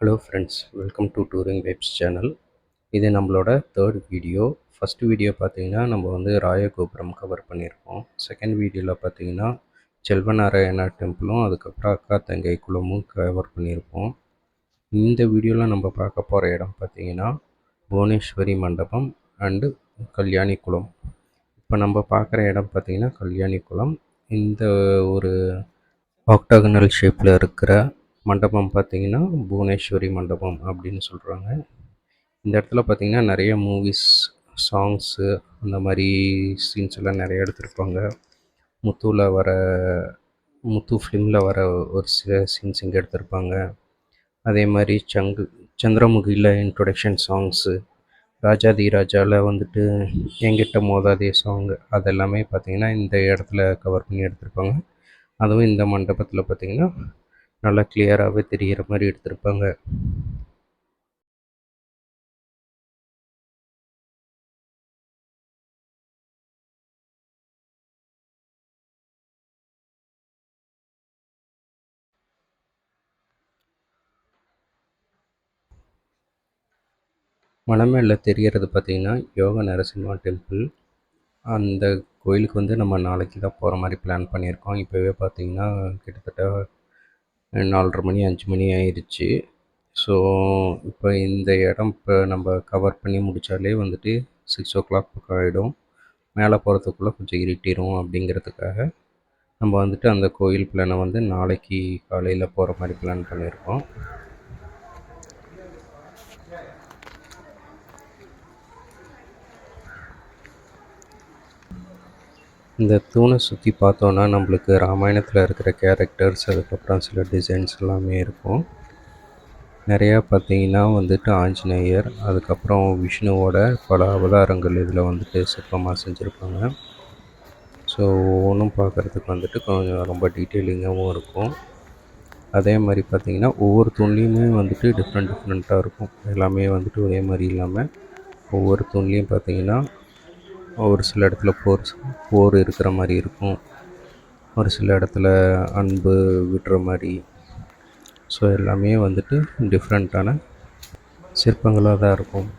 Hello friends, welcome to touring vibes channel. இது நம்மளோட third video. First video பார்த்தீங்கன்னா நம்ம வந்து ராயகோபுரம் கவர் பண்ணியிருக்கோம். செகண்ட் வீடியோவில் பார்த்தீங்கன்னா செல்வநாராயணா டெம்பிளும் அதுக்கப்புறம் அக்கா தங்கை குளமும் கவர் பண்ணியிருக்கோம். இந்த வீடியோவில் நம்ம பார்க்க போகிற இடம் பார்த்தீங்கன்னா புவனேஸ்வரி மண்டபம் அண்டு கல்யாணி குளம். இப்போ நம்ம பார்க்குற இடம் பார்த்தீங்கன்னா கல்யாணி குளம். இந்த ஒரு ஆக்டாகனல் ஷேப்பில் இருக்கிற மண்டபம் பார்த்திங்கன்னா புவனேஸ்வரி மண்டபம் அப்படின்னு சொல்கிறாங்க. இந்த இடத்துல பார்த்திங்கன்னா நிறைய மூவிஸ், சாங்ஸு அந்த மாதிரி சீன்ஸ் எல்லாம் நிறைய எடுத்திருப்பாங்க. முத்து ஃபிலிமில் வர ஒரு சில சீன்ஸ் இங்கே எடுத்திருப்பாங்க. அதே மாதிரி சந்திரமுகியில் இன்ட்ரொடக்ஷன் சாங்ஸு, ராஜாதி ராஜாவில் வந்துட்டு என்கிட்ட மோதாதே சாங், அதெல்லாமே பார்த்திங்கன்னா இந்த இடத்துல கவர் பண்ணி எடுத்திருப்பாங்க. அதுவும் இந்த மண்டபத்தில் பார்த்திங்கன்னா நல்லா கிளியராகவே தெரிகிற மாதிரி எடுத்திருப்பாங்க. மலை மேலே தெரியறது பார்த்திங்கன்னா யோக நரசிம்மா டெம்பிள். அந்த கோயிலுக்கு வந்து நம்ம நாளைக்கு தான் போகிற மாதிரி பிளான் பண்ணியிருக்கோம். இப்போவே பார்த்திங்கன்னா கிட்டத்தட்ட 4:30 மணி 5 மணி ஆயிடுச்சு. ஸோ இப்போ இந்த இடம் இப்போ நம்ம கவர் பண்ணி முடித்தாலே வந்துட்டு 6 o'clock பக்கம் ஆகிடும். மேலே போகிறதுக்குள்ளே கொஞ்சம் இருட்டிடும். அப்படிங்கிறதுக்காக நம்ம வந்துட்டு அந்த கோயில் பிளானை வந்து நாளைக்கு காலையில் போகிற மாதிரி பிளான் பண்ணியிருக்கோம். இந்த தூணை சுற்றி பார்த்தோன்னா நம்மளுக்கு ராமாயணத்தில் இருக்கிற கேரக்டர்ஸ், அதுக்கப்புறம் சில டிசைன்ஸ் எல்லாமே இருக்கும். நிறையா பார்த்திங்கன்னா வந்துட்டு ஆஞ்சநேயர், அதுக்கப்புறம் விஷ்ணுவோட பல அவதாரங்கள் இதில் வந்துட்டு சிற்பமாக செஞ்சுருப்பாங்க. ஸோ ஒவ்வொன்றும் பார்க்குறதுக்கு வந்துட்டு கொஞ்சம் ரொம்ப டீட்டெயிலிங்காகவும் இருக்கும். அதே மாதிரி பார்த்திங்கன்னா ஒவ்வொரு தூண்லேயுமே வந்துட்டு டிஃப்ரெண்ட்டாக இருக்கும். எல்லாமே வந்துட்டு ஒரே மாதிரி இல்லாமல் ஒவ்வொரு தூண்லேயும் பார்த்திங்கன்னா ஒரு சில இடத்துல போர் இருக்கிற மாதிரி இருக்கும், ஒரு சில இடத்துல அன்பு விடுற மாதிரி. ஸோ எல்லாமே வந்துட்டு டிஃப்ரெண்ட்டான சிற்பங்களாக தான் இருக்கும்.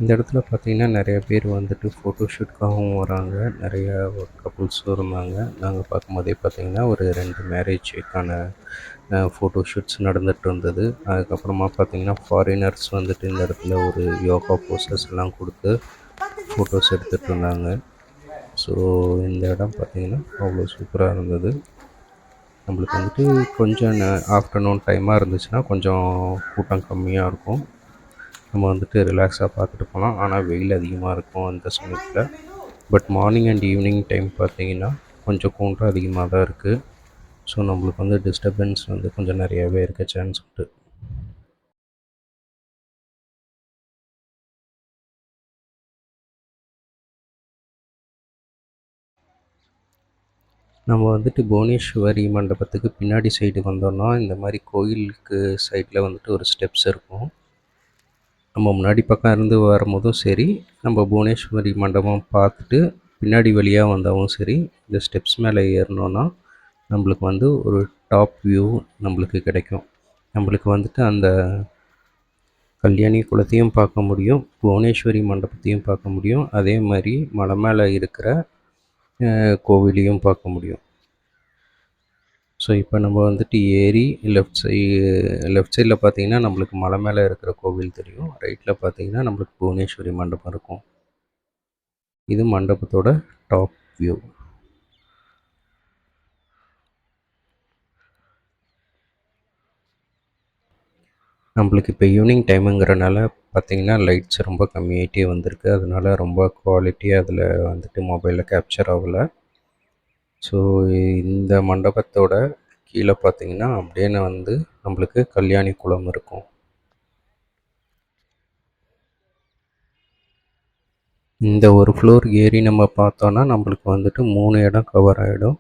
இந்த இடத்துல பார்த்திங்கன்னா நிறைய பேர் வந்துட்டு ஃபோட்டோஷூட்காகவும் வராங்க. நிறைய கப்புள்ஸும் இருந்தாங்க. நாங்கள் பார்க்கும்போதே பார்த்திங்கன்னா ஒரு 2 மேரேஜுக்கான ஃபோட்டோஷூட்ஸ் நடந்துகிட்டு இருந்தது. அதுக்கப்புறமா பார்த்திங்கன்னா ஃபாரினர்ஸ் வந்துட்டு இந்த இடத்துல ஒரு யோகா போஸஸ் எல்லாம் கொடுத்து ஃபோட்டோஸ் எடுத்துகிட்டு இருந்தாங்க. ஸோ இந்த இடம் பார்த்திங்கன்னா அவ்வளோ சூப்பராக இருந்தது. நம்மளுக்கு வந்துட்டு கொஞ்சம் ஆஃப்டர்நூன் டைமாக இருந்துச்சுன்னா கொஞ்சம் கூட்டம் கம்மியாக இருக்கும். நம்ம வந்துட்டு ரிலாக்ஸாக பார்த்துட்டு போகலாம். ஆனால் வெயில் அதிகமாக இருக்கும் அந்த சமயத்தில். But morning and evening time பார்த்திங்கன்னா கொஞ்சம் கூட்டம் அதிகமாக தான் இருக்குது. ஸோ நம்மளுக்கு வந்து டிஸ்டர்பன்ஸ் வந்து கொஞ்சம் நிறையாவே இருக்க சான்ஸ் உண்டு. நம்ம வந்துட்டு புவனேஸ்வரி மண்டபத்துக்கு பின்னாடி சைடு வந்தோம்னா இந்த மாதிரி கோயிலுக்கு சைடில் வந்துட்டு ஒரு ஸ்டெப்ஸ் இருக்கும். நம்ம முன்னாடி பக்கம் இருந்து வரும்போதும் சரி, நம்ம புவனேஸ்வரி மண்டபம் பார்த்துட்டு பின்னாடி வழியாக வந்தாலும் சரி, இந்த ஸ்டெப்ஸ் மேலே ஏறினோன்னா நம்மளுக்கு வந்து ஒரு டாப் வியூ நம்மளுக்கு கிடைக்கும். நம்மளுக்கு வந்துட்டு அந்த கல்யாணி குளத்தையும் பார்க்க முடியும், புவனேஸ்வரி மண்டபத்தையும் பார்க்க முடியும், அதே மாதிரி மலை மேலே இருக்கிற கோவிலையும் பார்க்க முடியும். ஸோ இப்போ நம்ம வந்துட்டு ஏறி லெஃப்ட் சைடில் பார்த்தீங்கன்னா நம்மளுக்கு மலை மேலே இருக்கிற கோவில் தெரியும். ரைட்டில் பார்த்தீங்கன்னா நம்மளுக்கு புவனேஸ்வரி மண்டபம் இருக்கும். இது மண்டபத்தோட டாப் வியூ. நம்மளுக்கு இப்போ ஈவினிங் டைமுங்கிறனால பார்த்தீங்கன்னா லைட்ஸ் ரொம்ப கம்மியாகிட்டே வந்திருக்கு. அதனால ரொம்ப குவாலிட்டியாக அதில் வந்துட்டு மொபைலில் கேப்சர் ஆகலை. ஸோ இந்த மண்டபத்தோட கீழே பார்த்தீங்கன்னா அப்படியே வந்து நம்மளுக்கு கல்யாணி குளம் இருக்கும். இந்த ஒரு ஃப்ளோர் ஏறி நம்ம பார்த்தோன்னா நம்மளுக்கு வந்துட்டு 3 இடம் கவர் ஆகிடும்.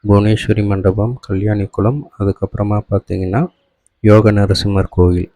புவனேஸ்வரி மண்டபம், கல்யாணி குளம், அதுக்கப்புறமா பார்த்தீங்கன்னா யோக நரசிம்மர் கோவில்.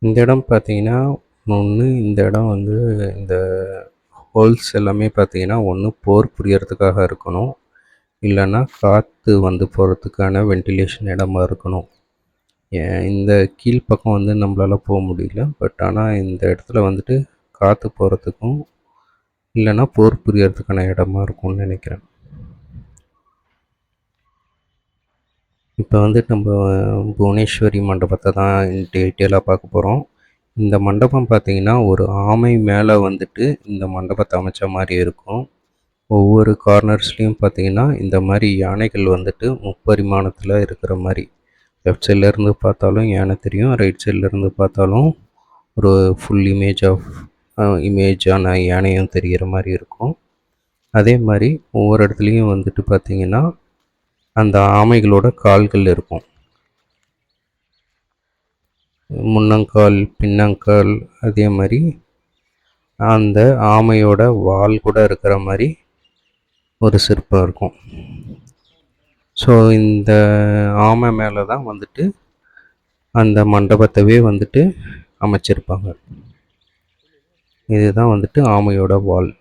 இந்த இடம் பார்த்தீங்கன்னா இந்த இடம் வந்து இந்த ஹோல்ஸ் எல்லாமே பார்த்தீங்கன்னா ஒன்று போர் புரியறதுக்காக இருக்கணும், இல்லைன்னா காற்று வந்து போகிறதுக்கான வென்டிலேஷன் இடமா இருக்கணும். இந்த கீழ்ப்பக்கம் வந்து நம்மளால் போக முடியல. பட் ஆனால் இந்த இடத்துல வந்துட்டு காற்று போகிறதுக்கும் இல்லைன்னா போர் புரியறதுக்கான இடமா இருக்கும்னு நினைக்கிறேன். இப்போ வந்துட்டு நம்ம புவனேஸ்வரி மண்டபத்தை தான் டீட்டெயிலாக பார்க்க போகிறோம். இந்த மண்டபம் பார்த்திங்கன்னா ஒரு ஆமை மேலே வந்துட்டு இந்த மண்டபத்தை அமைச்ச மாதிரி இருக்கும். ஒவ்வொரு கார்னர்ஸ்லேயும் பார்த்திங்கன்னா இந்த மாதிரி யானைகள் வந்துட்டு முப்பரிமாணத்தில் இருக்கிற மாதிரி, லெஃப்ட் சைட்லேருந்து பார்த்தாலும் யானை தெரியும், ரைட் சைட்லேருந்து பார்த்தாலும் ஒரு ஃபுல் இமேஜான யானையும் தெரிகிற மாதிரி இருக்கும். அதே மாதிரி ஒவ்வொரு இடத்துலையும் வந்துட்டு பார்த்திங்கன்னா அந்த ஆமைகளோட கால்கள் இருக்கும். முன்னங்கால், பின்னங்கால், அதே மாதிரி அந்த ஆமையோட வால் கூட இருக்கிற மாதிரி ஒரு சிற்பம் இருக்கும். ஸோ இந்த ஆமை மேலே தான் வந்துட்டு அந்த மண்டபத்தவே வந்துட்டு அமைச்சிருப்பாங்க. இதுதான் வந்துட்டு ஆமையோட வால்.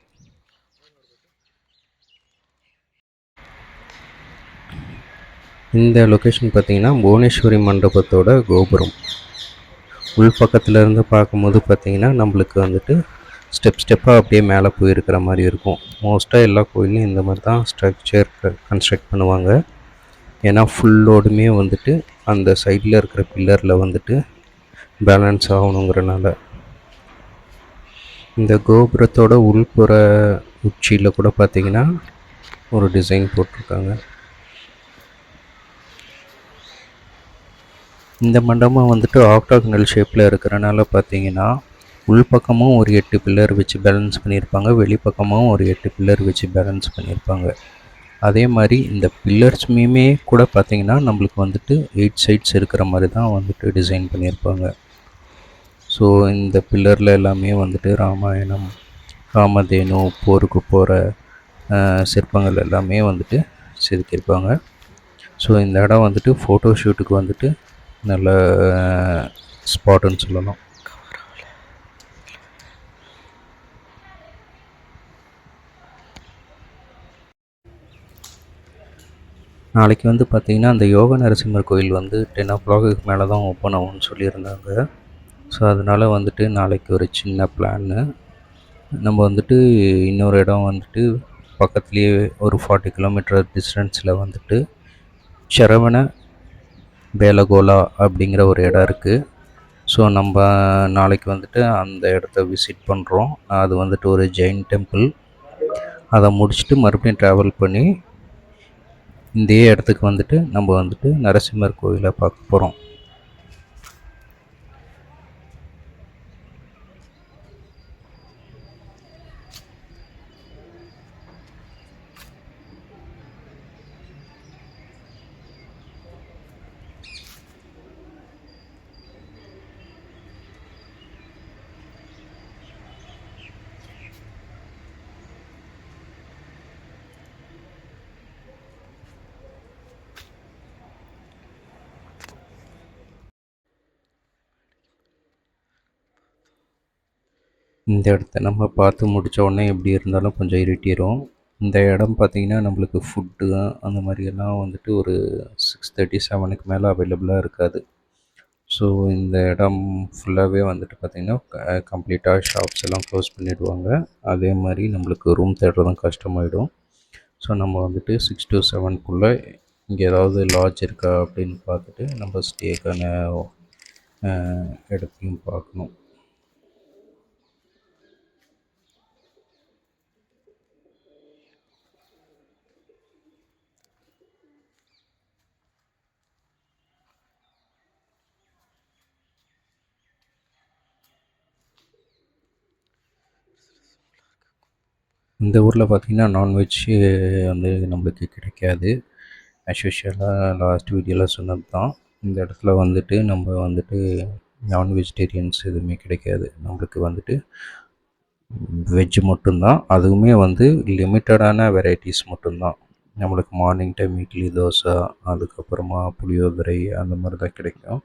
இந்த லொக்கேஷன் பார்த்திங்கன்னா புவனேஸ்வரி மண்டபத்தோட கோபுரம். உள் பக்கத்தில் இருந்து பார்க்கும்போது பார்த்திங்கன்னா நம்மளுக்கு வந்துட்டு ஸ்டெப்பாக அப்படியே மேலே போயிருக்கிற மாதிரி இருக்கும். மோஸ்ட்டாக எல்லா கோயிலையும் இந்த மாதிரி தான் ஸ்ட்ரக்சர் கன்ஸ்ட்ரக்ட் பண்ணுவாங்க. ஏன்னா ஃபுல் லோடுமே வந்துட்டு அந்த சைடில் இருக்கிற பில்லரில் வந்துட்டு பேலன்ஸ் ஆகணுங்கிறனால. இந்த கோபுரத்தோட உள்புற உச்சியில் கூட பார்த்திங்கன்னா ஒரு டிசைன் போட்டிருக்காங்க. இந்த மண்டபம் வந்துட்டு ஆக்டாகனல் ஷேப்பில் இருக்கிறனால பார்த்தீங்கன்னா உள்பக்கமும் ஒரு 8 பில்லர் வச்சு பேலன்ஸ் பண்ணியிருப்பாங்க, வெளிப்பக்கமும் ஒரு 8 பில்லர் வச்சு பேலன்ஸ் பண்ணியிருப்பாங்க. அதே மாதிரி இந்த பில்லர்ஸுமே கூட பார்த்திங்கன்னா நம்மளுக்கு வந்துட்டு 8 சைட்ஸ் இருக்கிற மாதிரி தான் வந்துட்டு டிசைன் பண்ணியிருப்பாங்க. ஸோ இந்த பில்லரில் எல்லாமே வந்துட்டு ராமாயணம், ராமதேனு, போருக்கு போகிற சிற்பங்கள் எல்லாமே வந்துட்டு செதுக்கியிருப்பாங்க. ஸோ இந்த இடம் வந்துட்டு ஃபோட்டோ ஷூட்டுக்கு வந்துட்டு நல்ல ஸ்பாட்டுன்னு சொல்லலாம். நாளைக்கு வந்து பார்த்திங்கன்னா அந்த யோக நரசிம்மர் கோயில் வந்து 10 o'clock மேலே தான் ஓப்பன் ஆகும்னு சொல்லியிருந்தாங்க. ஸோ அதனால் வந்துட்டு நாளைக்கு ஒரு சின்ன பிளான்னு, நம்ம வந்துட்டு இன்னொரு இடம் வந்துட்டு பக்கத்துலேயே ஒரு 40 கிலோமீட்டர் டிஸ்டன்ஸில் வந்துட்டு சரவண பேலகோலா அப்படிங்கிற ஒரு இடம் இருக்குது. ஸோ நம்ம நாளைக்கு வந்துட்டு அந்த இடத்த விசிட் பண்ணுறோம். அது வந்துட்டு ஒரு ஜெயின் டெம்பிள். அதை முடிச்சுட்டு மறுபடியும் ட்ராவல் பண்ணி இந்த இடத்துக்கு வந்துட்டு நம்ம வந்துட்டு நரசிம்மர் கோயிலை பார்க்க போகிறோம். இந்த இடத்த நம்ம பார்த்து முடித்த உடனே எப்படி இருந்தாலும் கொஞ்சம் இருட்டிடும். இந்த இடம் பார்த்திங்கன்னா நம்மளுக்கு ஃபுட்டு அந்த மாதிரியெல்லாம் வந்துட்டு ஒரு 6:30 7க்கு மேலே அவைலபிளாக இருக்காது. ஸோ இந்த இடம் ஃபுல்லாகவே வந்துட்டு பார்த்திங்கன்னா கம்ப்ளீட்டாக ஷாப்ஸ் எல்லாம் க்ளோஸ் பண்ணிவிடுவாங்க. அதே மாதிரி நம்மளுக்கு ரூம் தேடுறதும் கஷ்டமாயிடும். ஸோ நம்ம வந்துட்டு 6 to 7க்குள்ளே இங்கே ஏதாவது லாட்ஜ் இருக்கா அப்படின்னு பார்த்துட்டு நம்ம ஸ்டேக்கான இடத்தையும் பார்க்கணும். இந்த ஊரில் பார்த்திங்கன்னா நான்வெஜ் வந்து நம்மளுக்கு கிடைக்காது. ஆஸ் யூஷுவலாக லாஸ்ட் வீடியோவில் சொன்னது தான். இந்த இடத்துல வந்துட்டு நம்ம வந்துட்டு நான் வெஜிடேரியன்ஸ் எதுவுமே கிடைக்காது. நம்மளுக்கு வந்துட்டு வெஜ் மட்டும்தான். அதுவுமே வந்து லிமிட்டடான வெரைட்டிஸ் மட்டும்தான். நம்மளுக்கு மார்னிங் டைம் இட்லி, தோசை, அதுக்கப்புறமா புளியோதரை அந்த மாதிரி தான் கிடைக்கும்.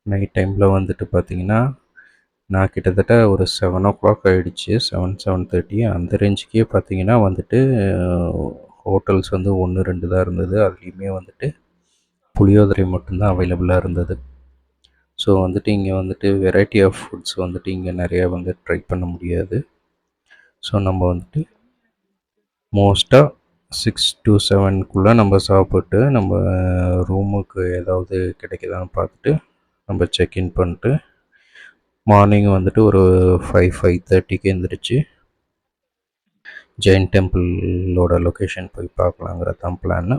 நைட் டைமில் வந்துட்டு பார்த்திங்கன்னா நான் கிட்டத்தட்ட ஒரு 7:00 ஆகிடுச்சு. 7:30 அந்த ரேஞ்சுக்கே பார்த்திங்கன்னா வந்துட்டு ஹோட்டல்ஸ் வந்து 1 2 தான் இருந்தது. அதுலேயுமே வந்துட்டு புளியோதரை மட்டும்தான் அவைலபிளாக இருந்தது. ஸோ வந்துட்டு இங்கே வந்துட்டு வெரைட்டி ஆஃப் ஃபுட்ஸ் வந்துட்டு இங்கே நிறையா வந்து ட்ரை பண்ண முடியாது. ஸோ நம்ம வந்துட்டு மோஸ்ட்டாக 6 to 7க்குள்ளே நம்ம சாப்பிட்டு நம்ம ரூமுக்கு ஏதாவது கிடைக்குதான்னு பார்த்துட்டு நம்ம செக்இன் பண்ணிட்டு மார்னிங் வந்துட்டு ஒரு 5:30க்கு எழுந்திரிச்சு ஜெயின் டெம்பிளோட லொக்கேஷன் போய் பார்க்கலாங்கிறது தான் பிளான்னு.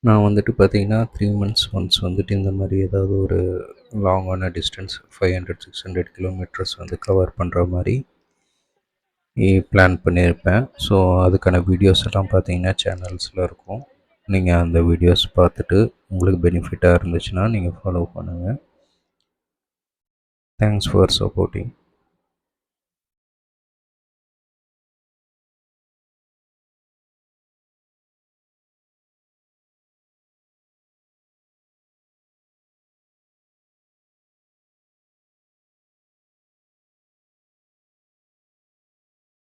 நான் வந்துட்டு பார்த்திங்கன்னா 3 months ஒன்ஸ் வந்துட்டு இந்த மாதிரி ஏதாவது ஒரு லாங்கான டிஸ்டன்ஸ் 500-600 கிலோமீட்டர்ஸ் வந்து கவர் பண்ணுற மாதிரி பிளான் பண்ணியிருப்பேன். ஸோ அதுக்கான வீடியோஸ் எல்லாம் பார்த்திங்கன்னா சேனல்ஸில் இருக்கும். நீங்கள் அந்த வீடியோஸ் பார்த்துட்டு உங்களுக்கு பெனிஃபிட்டாக இருந்துச்சுன்னா நீங்கள் ஃபாலோ பண்ணுங்கள். Thanks for supporting.